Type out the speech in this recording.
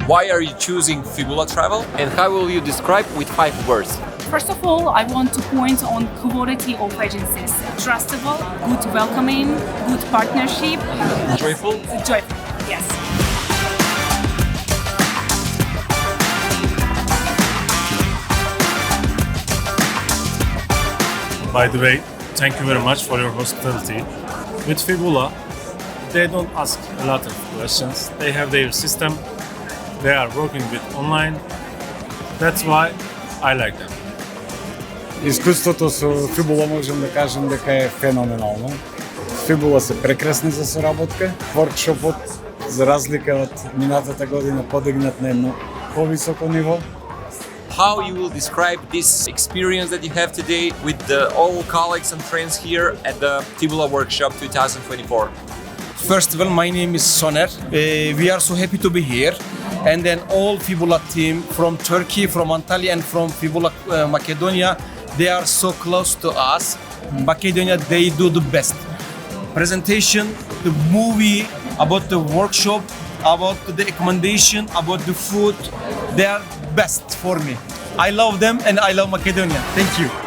Why are you choosing Fibula Travel, and how will you describe with 5 words? First of all, I want to point on quality of agencies. Trustable, good welcoming, good partnership. Joyful? Joyful, yes. By the way, thank you very much for your hospitality. With Fibula, they don't ask a lot of questions. They have their system. They are working with online. That's why I like them. Искуството со Фибула можем да кажем дека е феноменално. Фибула се прекрасни за соработка. Workshopот, за разлика од минатата година, подигнат на едно повисоко ниво. How you will describe this experience that you have today with all colleagues and friends here at the Fibula Workshop 2024? First of all, my name is Soner. We are so happy to be here. And then all Fibula team from Turkey, from Antalya and from Fibula Macedonia, they are so close to us. Macedonia, they do the best. Presentation, the movie, about the workshop, about the accommodation, about the food, they are best for me. I love them and I love Macedonia. Thank you.